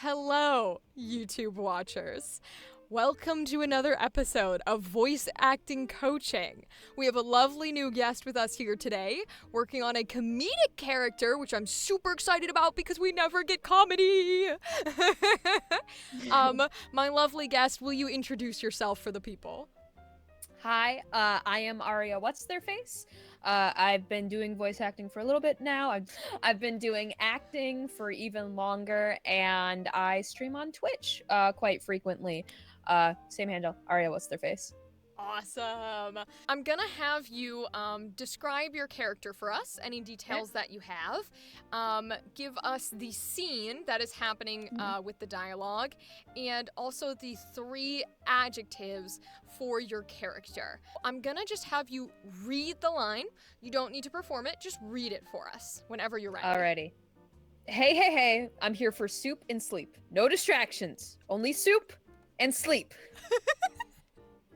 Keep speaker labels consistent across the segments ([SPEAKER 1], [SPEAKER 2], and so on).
[SPEAKER 1] Hello, YouTube watchers. Welcome to another episode of Voice Acting Coaching. We have a lovely new guest with us here today, working on a comedic character, which I'm super excited about because we never get comedy. My lovely guest, will you introduce yourself for the people?
[SPEAKER 2] Hi, I am Ariawhatstheirface. I've been doing voice acting for a little bit now. I've been doing acting for even longer, and I stream on Twitch quite frequently. Same handle, Ariawhatstheirface.
[SPEAKER 1] Awesome. I'm gonna have you describe your character for us, any details that you have. Give us the scene that is happening with the dialogue, and also the 3 adjectives for your character. I'm gonna just have you read the line. You don't need to perform it, just read it for us whenever you're ready.
[SPEAKER 2] Alrighty. Hey, I'm here for soup and sleep. No distractions. Only soup and sleep.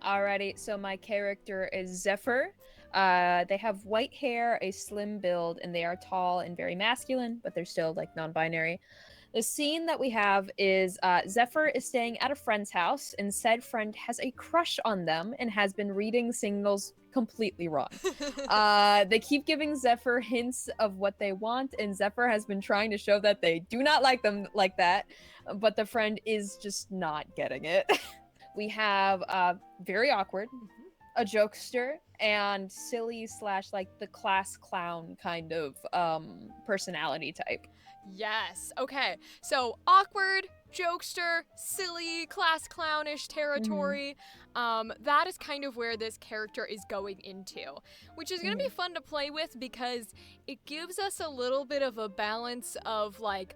[SPEAKER 2] Alrighty, so my character is Zephyr. They have white hair, a slim build, and they are tall and very masculine, but they're still like non-binary. The scene that we have is Zephyr is staying at a friend's house, and said friend has a crush on them and has been reading signals completely wrong. They keep giving Zephyr hints of what they want, and Zephyr has been trying to show that they do not like them like that, but the friend is just not getting it. We have very awkward, a jokester, and silly / like the class clown kind of personality type.
[SPEAKER 1] Yes. Okay. So awkward, jokester, silly, class clownish territory. That is kind of where this character is going into, which is going to be fun to play with because it gives us a little bit of a balance of like,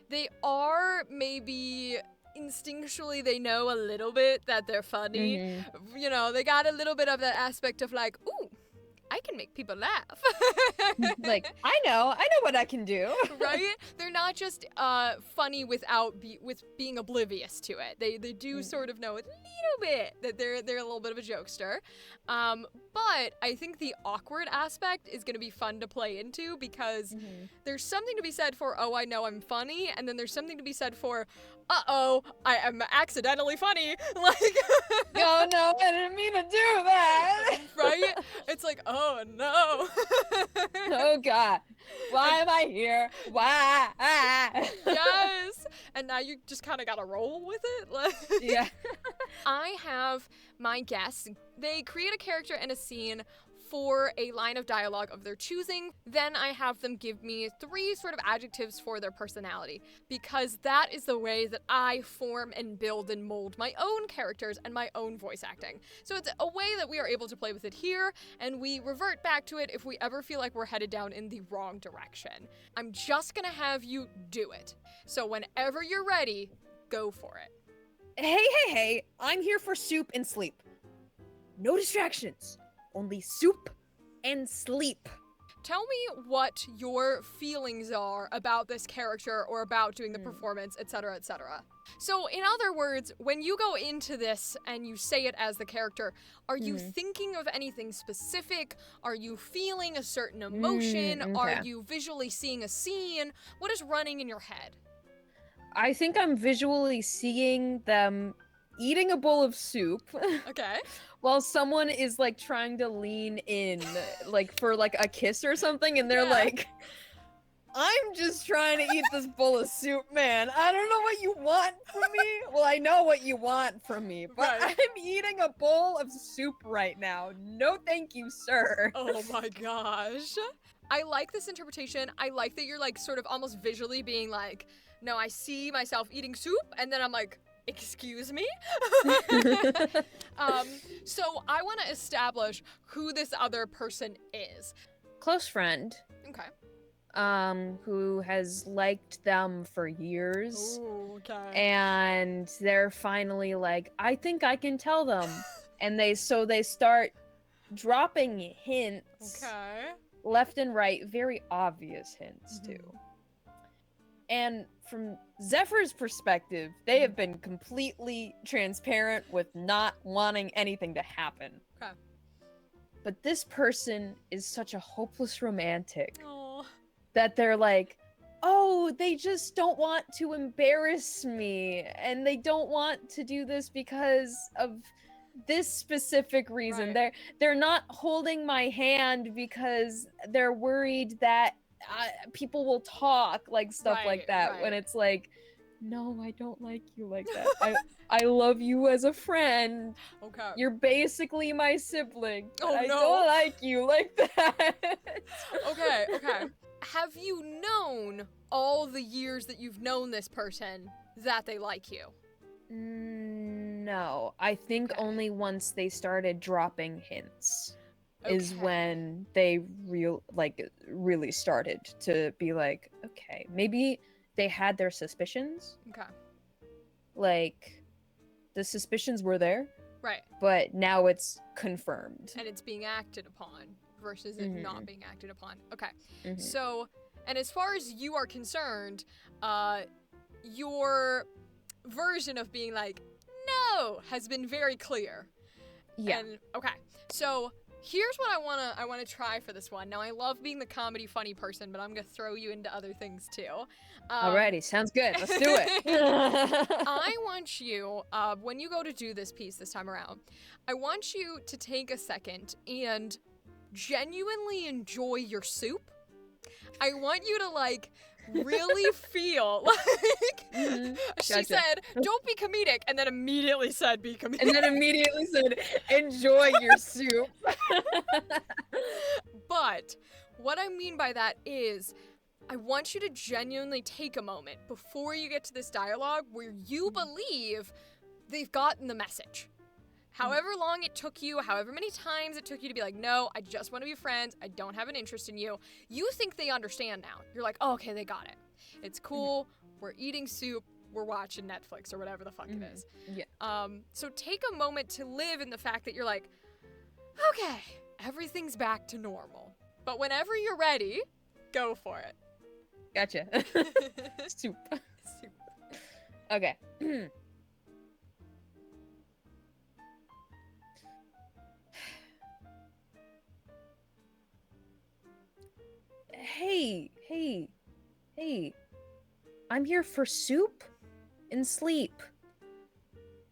[SPEAKER 1] they are maybe instinctually they know a little bit that they're funny. You know, they got a little bit of that aspect of like, ooh, I can make people laugh.
[SPEAKER 2] Like, I know what I can do.
[SPEAKER 1] Right? They're not just funny without being oblivious to it. They do sort of know a little bit that they're a little bit of a jokester. But I think the awkward aspect is going to be fun to play into because there's something to be said for, oh, I know I'm funny, and then there's something to be said for, uh-oh, I am accidentally funny. Like,
[SPEAKER 2] Oh no, I didn't mean to do that.
[SPEAKER 1] Right? It's like, oh no.
[SPEAKER 2] Oh god, why am I here? Why?
[SPEAKER 1] Yes. And now you just kind of gotta roll with it. Like,
[SPEAKER 2] Yeah.
[SPEAKER 1] I have my guests. They create a character and a scene for a line of dialogue of their choosing. Then I have them give me 3 sort of adjectives for their personality, because that is the way that I form and build and mold my own characters and my own voice acting. So it's a way that we are able to play with it here, and we revert back to it if we ever feel like we're headed down in the wrong direction. I'm just gonna have you do it. So whenever you're ready, go for it.
[SPEAKER 2] Hey, I'm here for soup and sleep. No distractions. Only soup and sleep.
[SPEAKER 1] Tell me what your feelings are about this character or about doing the performance, etc., etc. So, in other words, when you go into this and you say it as the character, are you thinking of anything specific? Are you feeling a certain emotion?
[SPEAKER 2] Okay.
[SPEAKER 1] Are you visually seeing a scene? What is running in your head?
[SPEAKER 2] I think I'm visually seeing them eating a bowl of soup.
[SPEAKER 1] Okay.
[SPEAKER 2] While someone is like trying to lean in like for like a kiss or something, and they're like, I'm just trying to eat this bowl of soup, man. I don't know what you want from me. Well, I know what you want from me, but
[SPEAKER 1] Right.
[SPEAKER 2] I'm eating a bowl of soup right now. No thank you, sir.
[SPEAKER 1] Oh my gosh. I like this interpretation. I like that you're like sort of almost visually being like, no, I see myself eating soup, and then I'm like, excuse me? So I want to establish who this other person is.
[SPEAKER 2] Close friend.
[SPEAKER 1] Okay.
[SPEAKER 2] Who has liked them for years.
[SPEAKER 1] Ooh, okay.
[SPEAKER 2] And they're finally like, I think I can tell them. And they start dropping hints
[SPEAKER 1] Okay.
[SPEAKER 2] left and right, very obvious hints too. And from Zephyr's perspective, they have been completely transparent with not wanting anything to happen.
[SPEAKER 1] Okay.
[SPEAKER 2] But this person is such a hopeless romantic
[SPEAKER 1] Oh.
[SPEAKER 2] that they're like, oh, they just don't want to embarrass me, and they don't want to do this because of this specific reason.
[SPEAKER 1] Right.
[SPEAKER 2] They're not holding my hand because they're worried that people will talk, like stuff like that. When
[SPEAKER 1] Right.
[SPEAKER 2] it's like, no, I don't like you like that. I love you as a friend.
[SPEAKER 1] Okay.
[SPEAKER 2] You're basically my sibling, but
[SPEAKER 1] Oh,
[SPEAKER 2] I
[SPEAKER 1] no.
[SPEAKER 2] don't like you like that.
[SPEAKER 1] Okay. Have you known all the years that you've known this person that they like you?
[SPEAKER 2] No, I think
[SPEAKER 1] Okay.
[SPEAKER 2] only once they started dropping hints is
[SPEAKER 1] Okay.
[SPEAKER 2] when they really started to be like, okay, maybe they had their suspicions.
[SPEAKER 1] Okay.
[SPEAKER 2] Like, the suspicions were there,
[SPEAKER 1] Right.
[SPEAKER 2] but now it's confirmed.
[SPEAKER 1] And it's being acted upon versus it not being acted upon. Okay.
[SPEAKER 2] Mhm.
[SPEAKER 1] So, and as far as you are concerned, your version of being like, no, has been very clear.
[SPEAKER 2] Yeah.
[SPEAKER 1] And, okay. So, here's what I wanna try for this one. Now, I love being the comedy funny person, but I'm gonna throw you into other things too.
[SPEAKER 2] Alrighty, sounds good. Let's do it.
[SPEAKER 1] I want you, when you go to do this piece this time around, I want you to take a second and genuinely enjoy your soup. I want you to, like, really feel like she
[SPEAKER 2] Gotcha.
[SPEAKER 1] said, don't be comedic, and then immediately said, be comedic.
[SPEAKER 2] And then immediately said, enjoy your soup.
[SPEAKER 1] But what I mean by that is, I want you to genuinely take a moment before you get to this dialogue where you believe they've gotten the message. However long it took you, however many times it took you to be like, no, I just want to be friends, I don't have an interest in you, you think they understand now. You're like, oh, okay, they got it. It's cool, we're eating soup, we're watching Netflix or whatever the fuck it is.
[SPEAKER 2] Yeah.
[SPEAKER 1] So take a moment to live in the fact that you're like, okay, everything's back to normal. But whenever you're ready, go for it.
[SPEAKER 2] Gotcha. Soup. Okay. Hey. I'm here for soup and sleep.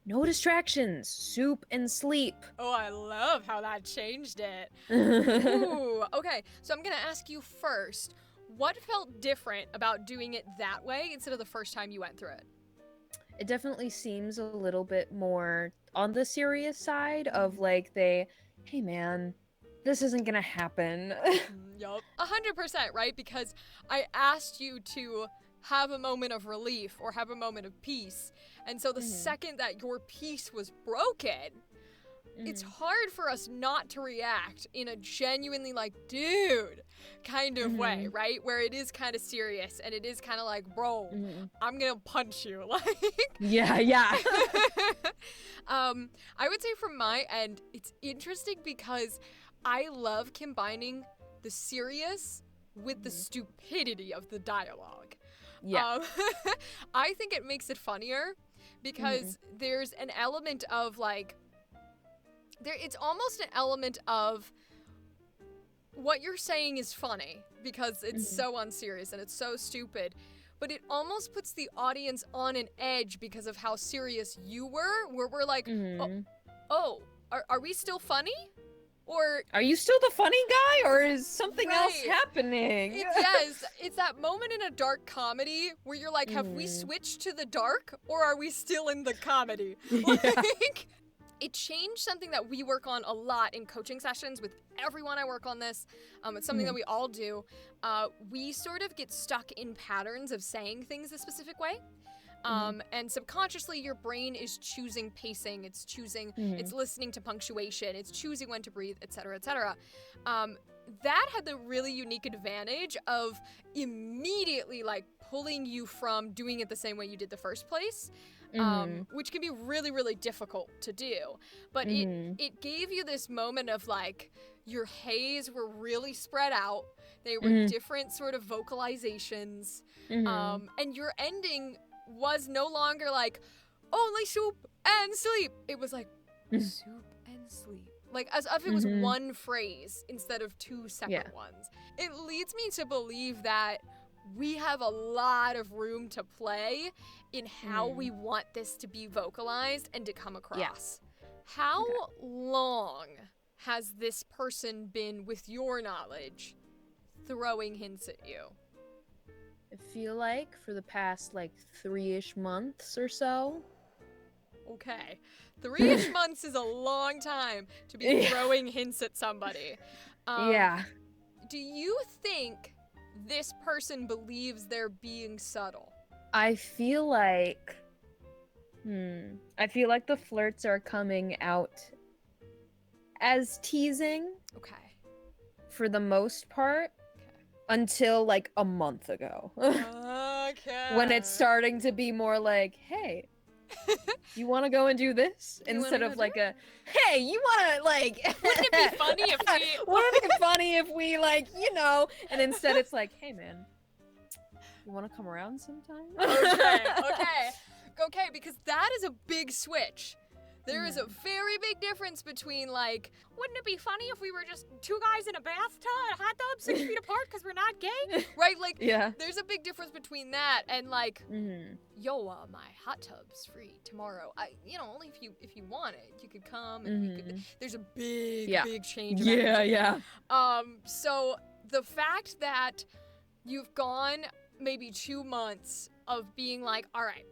[SPEAKER 2] No distractions. Soup and sleep.
[SPEAKER 1] Oh, I love how that changed it. Ooh, okay, so I'm gonna ask you first, what felt different about doing it that way instead of the first time you went through it?
[SPEAKER 2] It definitely seems a little bit more on the serious side of like hey man, this isn't gonna happen.
[SPEAKER 1] Yup. 100%, right? Because I asked you to have a moment of relief or have a moment of peace. And so the second that your peace was broken, it's hard for us not to react in a genuinely like, dude, kind of way, right? Where it is kind of serious and it is kind of like, bro, I'm gonna punch you. Like,
[SPEAKER 2] yeah.
[SPEAKER 1] I would say from my end, it's interesting because I love combining the serious with the stupidity of the dialogue.
[SPEAKER 2] Yeah.
[SPEAKER 1] I think it makes it funnier because there's an element of like, it's almost an element of what you're saying is funny because it's so unserious and it's so stupid, but it almost puts the audience on an edge because of how serious you were, where we're like, are we still funny? Or
[SPEAKER 2] are you still the funny guy, or is something else
[SPEAKER 1] Right.
[SPEAKER 2] happening?
[SPEAKER 1] yes, it's that moment in a dark comedy where you're like, have we switched to the dark or are we still in the comedy? Like, it changed something that we work on a lot in coaching sessions with everyone I work on this. It's something that we all do. We sort of get stuck in patterns of saying things a specific way. And subconsciously your brain is choosing pacing, it's choosing, it's listening to punctuation, it's choosing when to breathe, etc., etc. That had the really unique advantage of immediately like pulling you from doing it the same way you did the first place, which can be really, really difficult to do. But it gave you this moment of like, your hays were really spread out, they were different sort of vocalizations, and your ending was no longer like only soup and sleep. It was like soup and sleep. Like as if it was one phrase instead of two separate ones. It leads me to believe that we have a lot of room to play in how we want this to be vocalized and to come across. How long has this person been, with your knowledge, throwing hints at you?
[SPEAKER 2] I feel like for the past, like, 3-ish months or so.
[SPEAKER 1] Okay. 3-ish months is a long time to be throwing hints at somebody.
[SPEAKER 2] Yeah.
[SPEAKER 1] Do you think this person believes they're being subtle?
[SPEAKER 2] I feel like... I feel like the flirts are coming out as teasing.
[SPEAKER 1] Okay.
[SPEAKER 2] For the most part.
[SPEAKER 1] Okay.
[SPEAKER 2] Until, like, a month ago.
[SPEAKER 1] Okay.
[SPEAKER 2] When it's starting to be more like, hey, you want to go and do this? Instead of like a, hey, you want to, like...
[SPEAKER 1] Wouldn't it be funny if we...
[SPEAKER 2] Wouldn't it be funny if we, like, you know... And instead it's like, hey, man, you want to come around sometime?
[SPEAKER 1] Okay, because that is a big switch. There is a very big difference between, like, wouldn't it be funny if we were just two guys in a bathtub, hot tub, 6 feet apart because we're not gay? Right? Like, there's a big difference between that and, like, yo, my hot tub's free tomorrow. Only if you want it, you could come and we could. There's a big change. So the fact that you've gone maybe 2 months of being like, all right,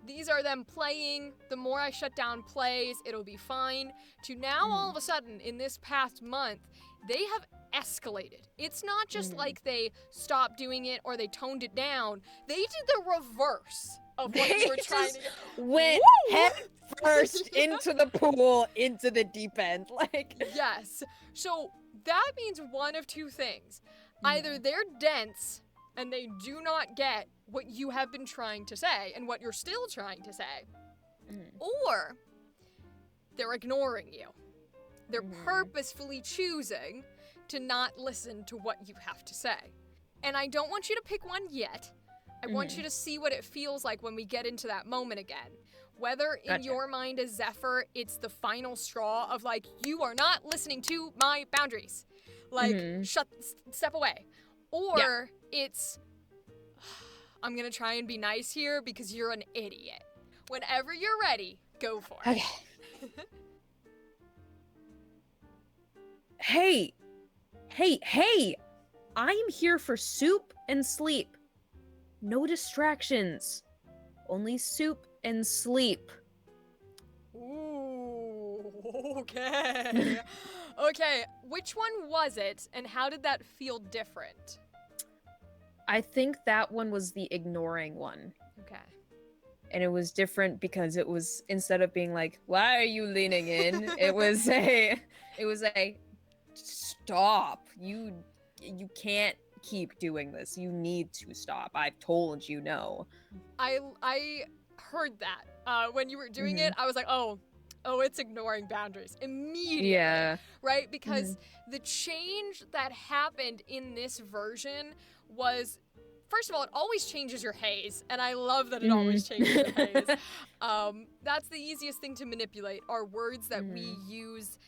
[SPEAKER 1] these are them playing. The more I shut down plays, it'll be fine. To now, all of a sudden, in this past month, they have escalated. It's not just like they stopped doing it or they toned it down. They did the reverse of what you were trying to do.
[SPEAKER 2] Went head first into the pool, into the deep end. Like,
[SPEAKER 1] yes. So that means one of two things. Either they're dense and they do not get what you have been trying to say and what you're still trying to say, or they're ignoring you. They're purposefully choosing to not listen to what you have to say. And I don't want you to pick one yet. I want you to see what it feels like when we get into that moment again. Whether in your mind as Zephyr, it's the final straw of like, you are not listening to my boundaries. Like, step away. Or it's, I'm going to try and be nice here because you're an idiot. Whenever you're ready, go for it.
[SPEAKER 2] Okay. Hey! I am here for soup and sleep. No distractions. Only soup and sleep.
[SPEAKER 1] Ooh, okay. Okay, which one was it, and how did that feel different?
[SPEAKER 2] I think that one was the ignoring one.
[SPEAKER 1] Okay.
[SPEAKER 2] And it was different because it was, instead of being like, why are you leaning in? it was a stop. You can't keep doing this. You need to stop. I've told you no.
[SPEAKER 1] I heard that. When you were doing it, I was like, oh, it's ignoring boundaries immediately. Yeah. Right? Because the change that happened in this version was, first of all, it always changes your haze, and I love that it always changes your haze. That's the easiest thing to manipulate, are words that we use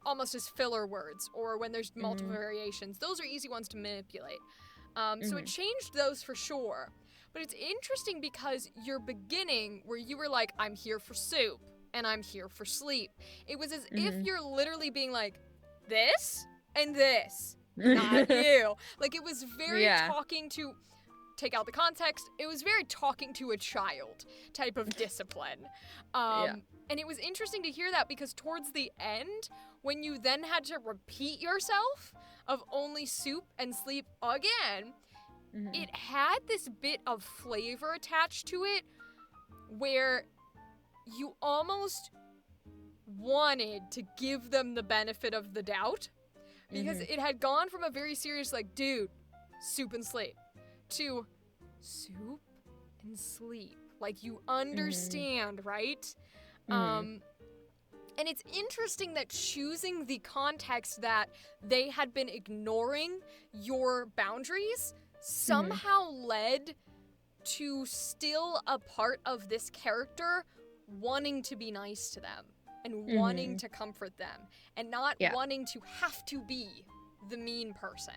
[SPEAKER 1] almost as filler words, or when there's multiple variations. Those are easy ones to manipulate. So it changed those for sure. But it's interesting because your beginning, where you were like, I'm here for soup, and I'm here for sleep, it was as if you're literally being like, this and this. Not you. Like, it was very talking to, take out the context, it was very talking to a child type of discipline. And it was interesting to hear that because towards the end, when you then had to repeat yourself of only soup and sleep again, it had this bit of flavor attached to it where you almost wanted to give them the benefit of the doubt. Because it had gone from a very serious, like, dude, soup and sleep, to soup and sleep. Like, you understand, right? And it's interesting that choosing the context that they had been ignoring your boundaries somehow led to still a part of this character wanting to be nice to them. And wanting to comfort them, and not wanting to have to be the mean person.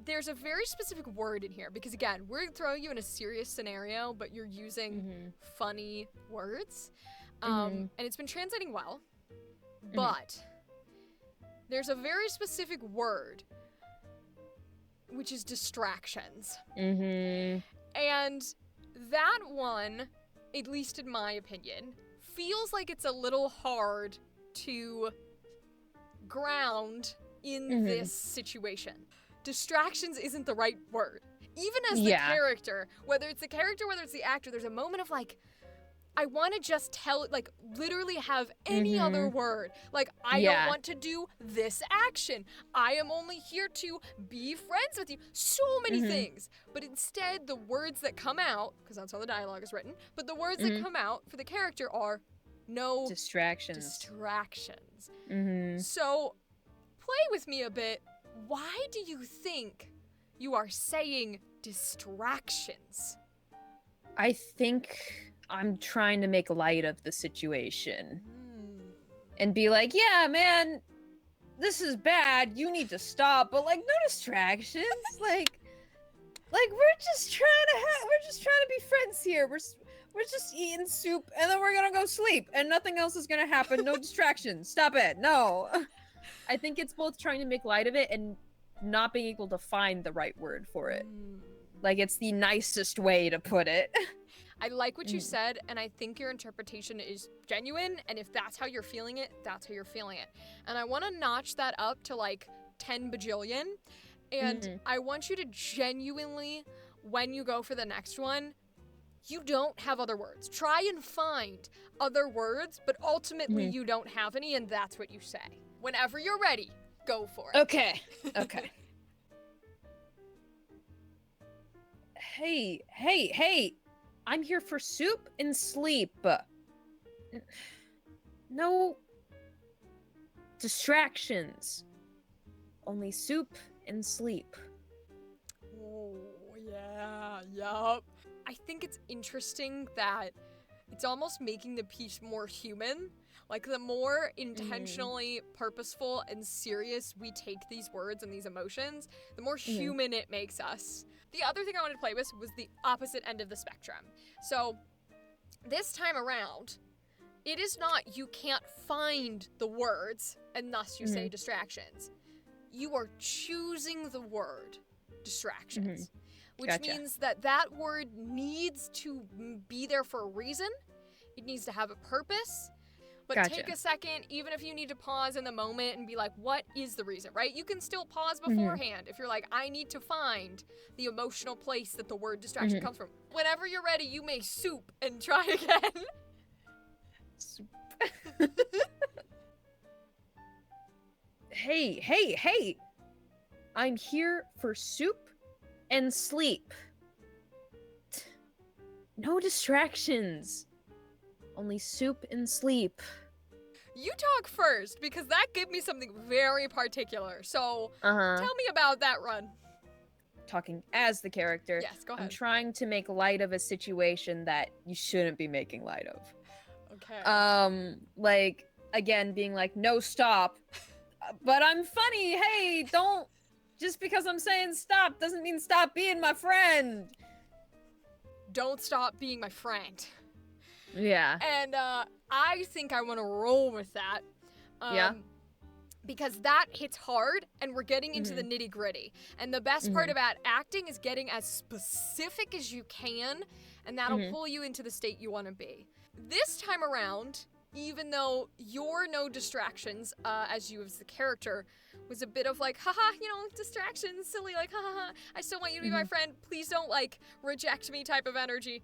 [SPEAKER 1] there's a very specific word in here because, again, we're throwing you in a serious scenario, but you're using funny words. And it's been translating well. But there's a very specific word, which is distractions. And that one, at least in my opinion, feels like it's a little hard to ground in this situation. Distractions isn't the right word. Even as the character, whether it's the character, whether it's the actor, there's a moment of like, I want to just tell, like, literally have any other word. Like, I don't want to do this action. I am only here to be friends with you. So many things. But instead, the words that come out, because that's how the dialogue is written, but the words that come out for the character are no
[SPEAKER 2] distractions.
[SPEAKER 1] So, play with me a bit. Why do you think you are saying distractions?
[SPEAKER 2] I think I'm trying to make light of the situation. And be like, yeah, man, this is bad. You need to stop. But, like, no distractions. like, we're just trying to be friends here. We're just eating soup, and then we're gonna go sleep, and nothing else is gonna happen. No distractions. Stop it. No. I think it's both trying to make light of it and not being able to find the right word for it. Like, it's the nicest way to put it.
[SPEAKER 1] I like what you said, and I think your interpretation is genuine, and if that's how you're feeling it, that's how you're feeling it. And I want to notch that up to, like, 10 bajillion, and I want you to genuinely, when you go for the next one, you don't have other words. Try and find other words, but ultimately you don't have any, and that's what you say. Whenever you're ready, go for it.
[SPEAKER 2] Okay. Hey. I'm here for soup and sleep. No distractions. Only soup and sleep.
[SPEAKER 1] Oh, yeah, yup. I think it's interesting that it's almost making the piece more human. Like, the more intentionally purposeful and serious we take these words and these emotions, the more human it makes us. The other thing I wanted to play with was the opposite end of the spectrum. So, this time around, it is not you can't find the words and thus you say distractions. You are choosing the word distractions. Which means that word needs to be there for a reason. It needs to have a purpose. But take a second, even if you need to pause in the moment and be like, what is the reason, right? You can still pause beforehand if you're like, I need to find the emotional place that the word distraction comes from. Whenever you're ready, you may soup and try again.
[SPEAKER 2] Soup. Hey. I'm here for soup and sleep. No distractions. Only soup and sleep.
[SPEAKER 1] You talk first, because that gave me something very particular. So, tell me about that run.
[SPEAKER 2] Talking as the character.
[SPEAKER 1] Yes, go ahead.
[SPEAKER 2] I'm trying to make light of a situation that you shouldn't be making light of.
[SPEAKER 1] Okay.
[SPEAKER 2] Like, again, being like, no, stop. But I'm funny. Hey, don't. Just because I'm saying stop doesn't mean stop being my friend.
[SPEAKER 1] Don't stop being my friend.
[SPEAKER 2] Yeah.
[SPEAKER 1] And I think I want to roll with that. Because that hits hard, and we're getting into the nitty-gritty. And the best part about acting is getting as specific as you can, and that'll pull you into the state you want to be. This time around, even though your no distractions, as you as the character, was a bit of like, haha, distractions, silly, like, haha, I still want you to be my friend, please don't, like, reject me type of energy.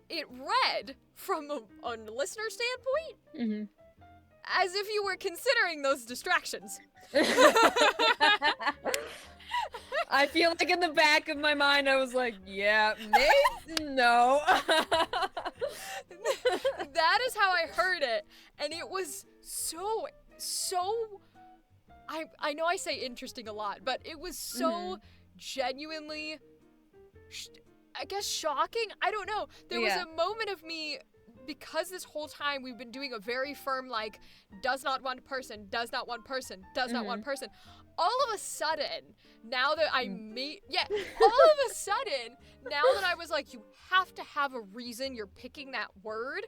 [SPEAKER 1] It read, from a listener standpoint, as if you were considering those distractions.
[SPEAKER 2] I feel like in the back of my mind, I was like, yeah, maybe, no.
[SPEAKER 1] That is how I heard it. And it was so, I know I say interesting a lot, but it was so genuinely, I guess, shocking. I don't know. There was a moment of me because this whole time we've been doing a very firm, like, does not want person, does not want person, does not want person, all of a sudden, now that I all of a sudden, now that I was like, you have to have a reason you're picking that word,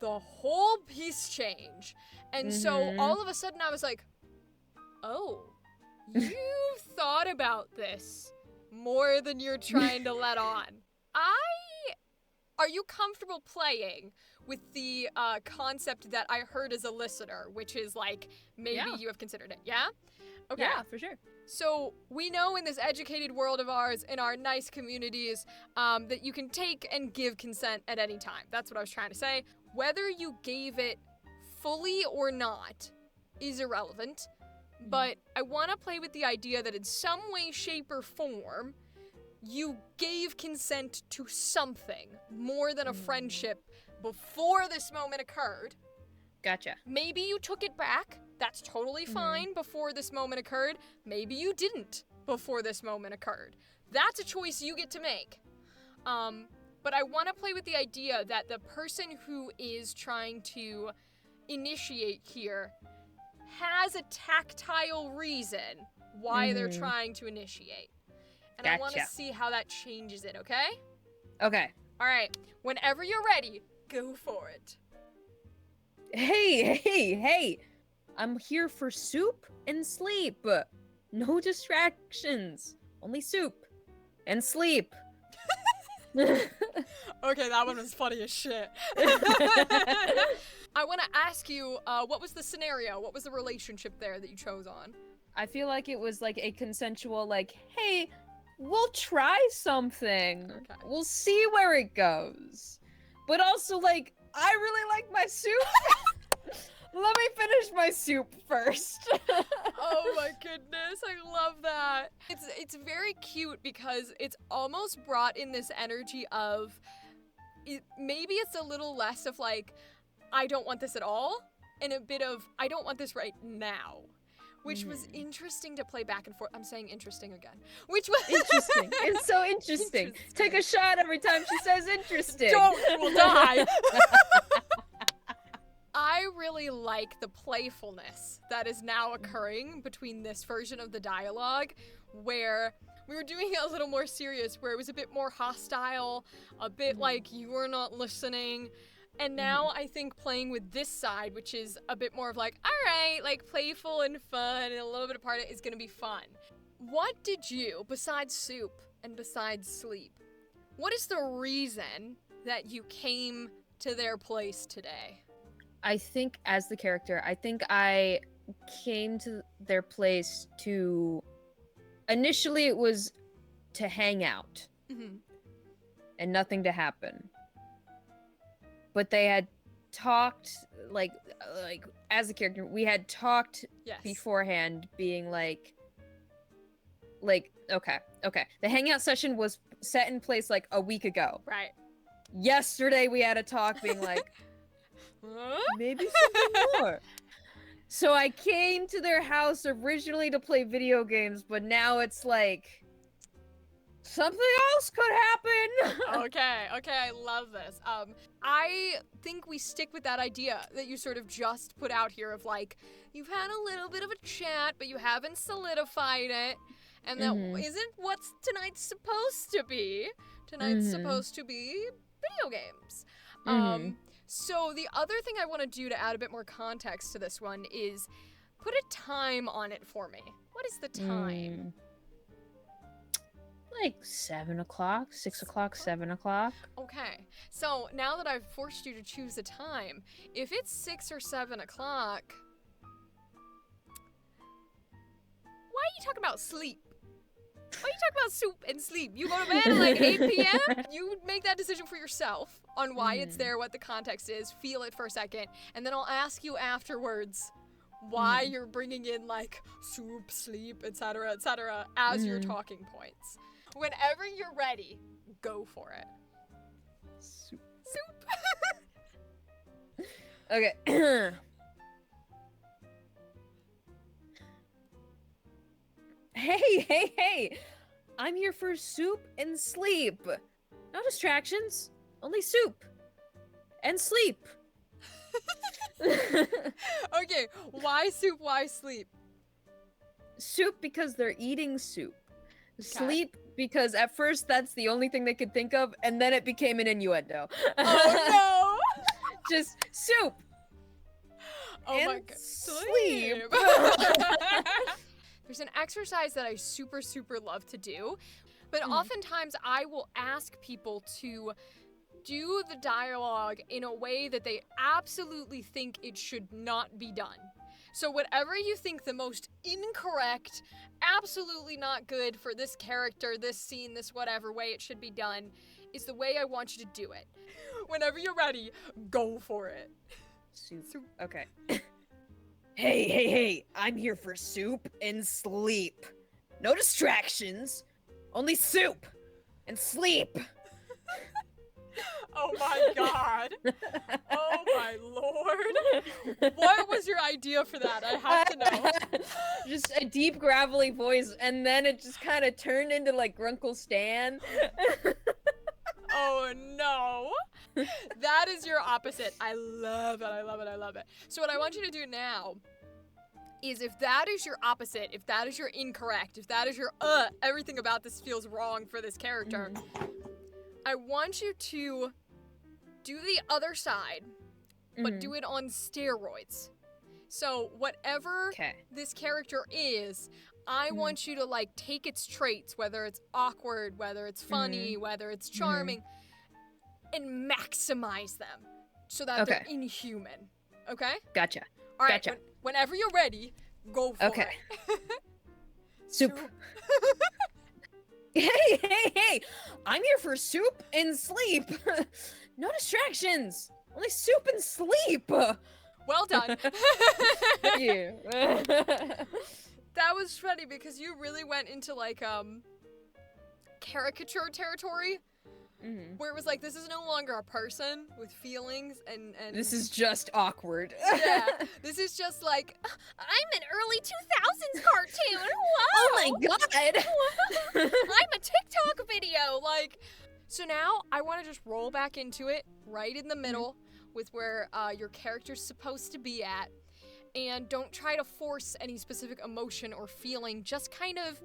[SPEAKER 1] the whole piece changed. And so all of a sudden I was like, oh, you thought about this more than you're trying to let on. Are you comfortable playing with the concept that I heard as a listener, which is like, maybe you have considered it, yeah? Okay.
[SPEAKER 2] Yeah, for sure.
[SPEAKER 1] So we know in this educated world of ours, in our nice communities, that you can take and give consent at any time. That's what I was trying to say. Whether you gave it fully or not is irrelevant, but I want to play with the idea that in some way, shape, or form, you gave consent to something more than a friendship before this moment occurred.
[SPEAKER 2] Gotcha.
[SPEAKER 1] Maybe you took it back. That's totally fine before this moment occurred. Maybe you didn't before this moment occurred. That's a choice you get to make. But I want to play with the idea that the person who is trying to initiate here has a tactile reason why they're trying to initiate. And I want to see how that changes it, okay?
[SPEAKER 2] Okay.
[SPEAKER 1] All right. Whenever you're ready, go for it.
[SPEAKER 2] Hey. I'm here for soup and sleep. No distractions. Only soup and sleep.
[SPEAKER 1] Okay, that one was funny as shit. I want to ask you, what was the scenario? What was the relationship there that you chose on?
[SPEAKER 2] I feel like it was like a consensual, like, hey, we'll try something.
[SPEAKER 1] Okay.
[SPEAKER 2] We'll see where it goes. But also, like, I really like my soup. Let me finish my soup first.
[SPEAKER 1] Oh my goodness, I love that. It's very cute because it's almost brought in this energy of, maybe it's a little less of like, I don't want this at all, and a bit of, I don't want this right now. Which was interesting to play back and forth. I'm saying interesting again. Which was
[SPEAKER 2] interesting. It's so interesting. Take a shot every time she says interesting.
[SPEAKER 1] Don't, you will die. I really like the playfulness that is now occurring between this version of the dialogue, where we were doing it a little more serious, where it was a bit more hostile, a bit like you were not listening. And now I think playing with this side, which is a bit more of like, all right, like playful and fun and a little bit of part of it is going to be fun. What did you, besides soup and besides sleep, what is the reason that you came to their place today?
[SPEAKER 2] I think as the character, I think I came to their place to, initially it was to hang out and nothing to happen. But they had talked, like as a character, we had talked beforehand, being like, okay. The hangout session was set in place like a week ago.
[SPEAKER 1] Right.
[SPEAKER 2] Yesterday we had a talk being like, maybe something more. So I came to their house originally to play video games, but now it's like, something else could happen.
[SPEAKER 1] Okay, I love this. I think we stick with that idea that you sort of just put out here of like, you've had a little bit of a chat, but you haven't solidified it. And that isn't what tonight's supposed to be. Tonight's supposed to be video games. So the other thing I want to do to add a bit more context to this one is put a time on it for me. What is the time?
[SPEAKER 2] Like 7 o'clock, 6 o'clock, 7 o'clock.
[SPEAKER 1] Okay, so now that I've forced you to choose a time, if it's 6 or 7 o'clock, why are you talking about sleep? Why are you talking about soup and sleep? You go to bed at like 8 p.m.? You make that decision for yourself on why it's there, what the context is, feel it for a second, and then I'll ask you afterwards why you're bringing in like soup, sleep, etc., as your talking points. Whenever you're ready, go for it.
[SPEAKER 2] Soup.
[SPEAKER 1] Soup.
[SPEAKER 2] Okay. Hey. I'm here for soup and sleep. No distractions, only soup and sleep.
[SPEAKER 1] Okay, why soup, why sleep?
[SPEAKER 2] Soup because they're eating soup. Sleep because at first that's the only thing they could think of, and then it became an innuendo.
[SPEAKER 1] Oh
[SPEAKER 2] Just soup.
[SPEAKER 1] Oh
[SPEAKER 2] and
[SPEAKER 1] my god.
[SPEAKER 2] sleep.
[SPEAKER 1] There's an exercise that I super love to do, but
[SPEAKER 2] Mhm.
[SPEAKER 1] oftentimes I will ask people to do the dialogue in a way that they absolutely think it should not be done. So whatever you think the most incorrect, absolutely not good for this character, this scene, this whatever way it should be done, is the way I want you to do it. Whenever you're ready, go for it.
[SPEAKER 2] Soup. Okay. Hey, I'm here for soup and sleep. No distractions. Only soup and sleep.
[SPEAKER 1] Oh my god. Oh my lord. What was your idea for that? I have to know.
[SPEAKER 2] Just a deep, gravelly voice, and then it just kind of turned into like Grunkle Stan.
[SPEAKER 1] Oh no. That is your opposite. I love it. I love it. I love it. So what I want you to do now is, if that is your opposite, if that is your incorrect, if that is your everything about this feels wrong for this character, I want you to do the other side, but do it on steroids. So whatever this character is, I want you to like take its traits, whether it's awkward, whether it's funny, whether it's charming, and maximize them so that they're inhuman. Okay?
[SPEAKER 2] Gotcha.
[SPEAKER 1] All right.
[SPEAKER 2] Gotcha.
[SPEAKER 1] Whenever you're ready, go for it.
[SPEAKER 2] Soup. Hey! I'm here for soup and sleep. No distractions. Only soup and sleep.
[SPEAKER 1] Well done.
[SPEAKER 2] Yeah.
[SPEAKER 1] That was funny because you really went into like caricature territory, where it was like, this is no longer a person with feelings and
[SPEAKER 2] this is just awkward.
[SPEAKER 1] Yeah, this is just like, I'm an early 2000s cartoon. Whoa.
[SPEAKER 2] Oh my god.
[SPEAKER 1] I'm a TikTok video. Like, so now I want to just roll back into it right in the middle with where your character's supposed to be at. And don't try to force any specific emotion or feeling. Just kind of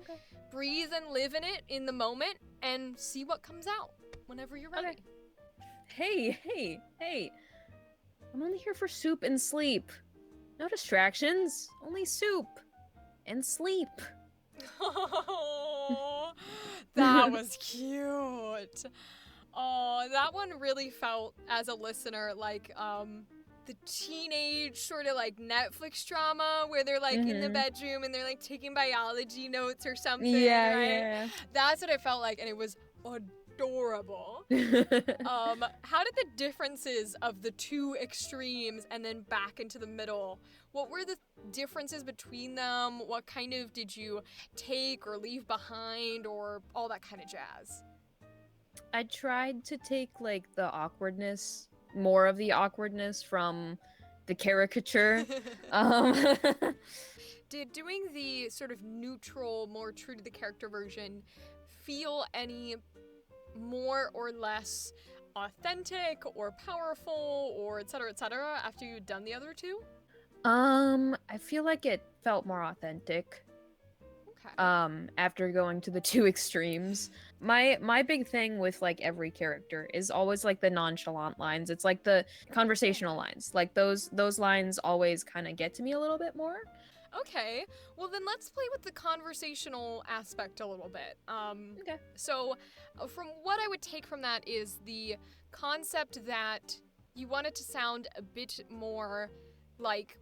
[SPEAKER 1] breathe and live in it in the moment and see what comes out whenever you're ready.
[SPEAKER 2] Hey. I'm only here for soup and sleep. No distractions. Only soup and sleep.
[SPEAKER 1] Oh, that was cute. Oh, that one really felt, as a listener, like the teenage sort of like Netflix drama where they're like in the bedroom and they're like taking biology notes or something. Yeah. That's what it felt like, and it was adorable. How did the differences of the two extremes and then back into the middle, what were the differences between them? What kind of did you take or leave behind, or all that kind of jazz?
[SPEAKER 2] I tried to take like more of the awkwardness from the caricature.
[SPEAKER 1] Did doing the sort of neutral, more true to the character version feel any more or less authentic or powerful or et cetera after you'd done the other two?
[SPEAKER 2] I feel like it felt more authentic. After going to the two extremes. My big thing with like every character is always like the nonchalant lines. It's like the conversational lines. Like those lines always kind of get to me a little bit more.
[SPEAKER 1] Okay, well then let's play with the conversational aspect a little bit. So from what I would take from that is the concept that you want it to sound a bit more like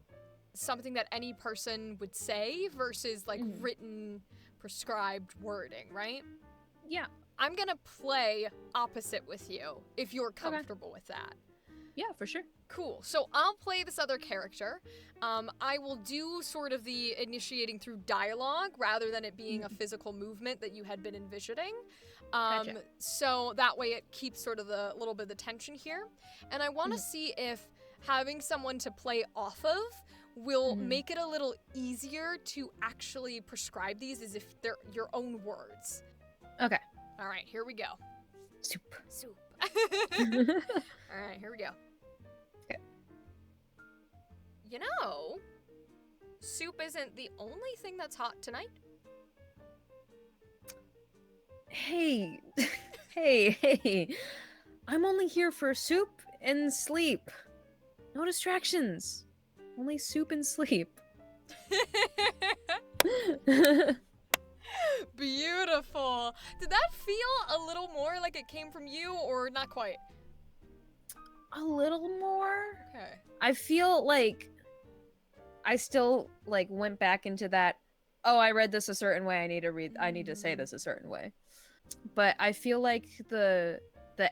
[SPEAKER 1] something that any person would say versus like written, prescribed wording, right?
[SPEAKER 2] Yeah.
[SPEAKER 1] I'm gonna play opposite with you if you're comfortable with that.
[SPEAKER 2] Yeah, for sure.
[SPEAKER 1] Cool. So I'll play this other character. I will do sort of the initiating through dialogue rather than it being a physical movement that you had been envisioning.
[SPEAKER 2] Gotcha.
[SPEAKER 1] So that way it keeps sort of the little bit of the tension here. And I want to see if having someone to play off of will make it a little easier to actually prescribe these as if they're your own words.
[SPEAKER 2] Okay.
[SPEAKER 1] All right, here we go.
[SPEAKER 2] Soup.
[SPEAKER 1] All right, here we go. You know, soup isn't the only thing that's hot tonight.
[SPEAKER 2] Hey, hey. I'm only here for soup and sleep. No distractions. Only soup and sleep.
[SPEAKER 1] Beautiful. Did that feel a little more like it came from you, or not quite?
[SPEAKER 2] A little more?
[SPEAKER 1] Okay.
[SPEAKER 2] I feel like I still like went back into that, oh, I read this a certain way, I need to say this a certain way. But I feel like the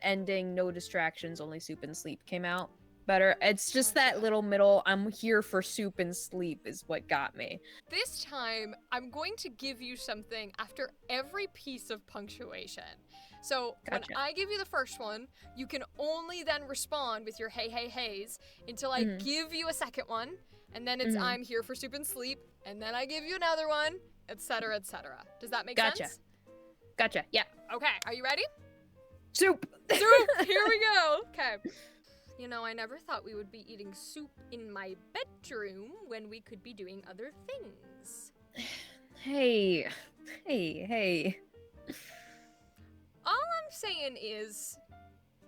[SPEAKER 2] ending, no distractions, only soup and sleep came out better. It's just that little middle, I'm here for soup and sleep is what got me.
[SPEAKER 1] This time, I'm going to give you something after every piece of punctuation. So
[SPEAKER 2] Gotcha.
[SPEAKER 1] when I give you the first one, you can only then respond with your hey, hey, heys until I give you a second one. And then it's I'm here for soup and sleep. And then I give you another one, etc., etc. Does that make sense?
[SPEAKER 2] Gotcha. Yeah.
[SPEAKER 1] Okay, are you ready?
[SPEAKER 2] Soup!
[SPEAKER 1] Soup! Here we go! Okay. You know, I never thought we would be eating soup in my bedroom when we could be doing other things.
[SPEAKER 2] Hey.
[SPEAKER 1] All I'm saying is,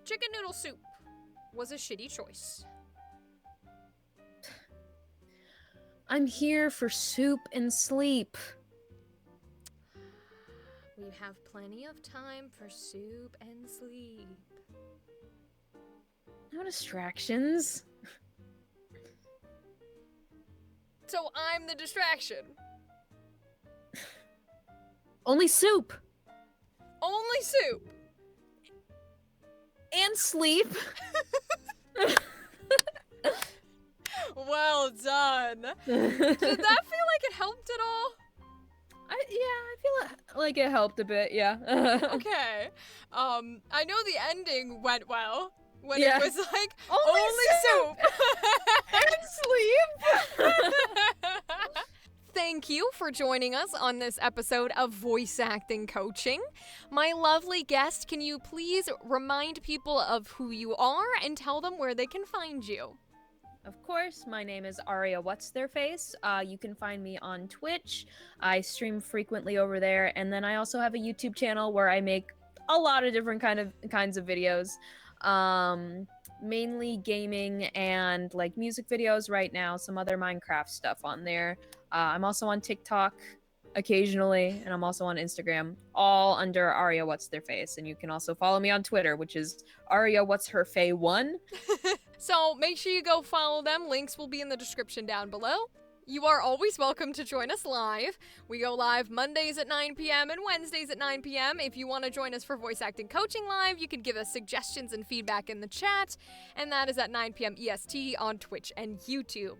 [SPEAKER 1] chicken noodle soup was a shitty choice.
[SPEAKER 2] I'm here for soup and sleep.
[SPEAKER 1] We have plenty of time for soup and sleep.
[SPEAKER 2] No distractions.
[SPEAKER 1] So I'm the distraction.
[SPEAKER 2] Only soup.
[SPEAKER 1] Only soup.
[SPEAKER 2] And sleep.
[SPEAKER 1] Well done. Did that feel like it helped at all?
[SPEAKER 2] I feel like it helped a bit, yeah.
[SPEAKER 1] Okay. I know the ending went well when
[SPEAKER 2] Yeah.
[SPEAKER 1] it was like
[SPEAKER 2] Only
[SPEAKER 1] soup.
[SPEAKER 2] And sleep.
[SPEAKER 1] Thank you for joining us on this episode of Voice Acting Coaching. My lovely guest, can you please remind people of who you are and tell them where they can find you?
[SPEAKER 2] Of course, my name is Ariawhatstheirface. You can find me on Twitch. I stream frequently over there, and then I also have a YouTube channel where I make a lot of different kinds of videos. Mainly gaming and like music videos right now, some other Minecraft stuff on there. I'm also on TikTok occasionally, and I'm also on Instagram, all under Ariawhatstheirface. And you can also follow me on Twitter, which is Ariawhatsherface1.
[SPEAKER 1] So make sure you go follow them. Links will be in the description down below. You are always welcome to join us live. We go live Mondays at 9 p.m. and Wednesdays at 9 p.m. If you want to join us for Voice Acting Coaching Live, you can give us suggestions and feedback in the chat. And that is at 9 p.m. EST on Twitch and YouTube.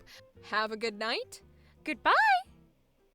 [SPEAKER 1] Have a good night. Goodbye.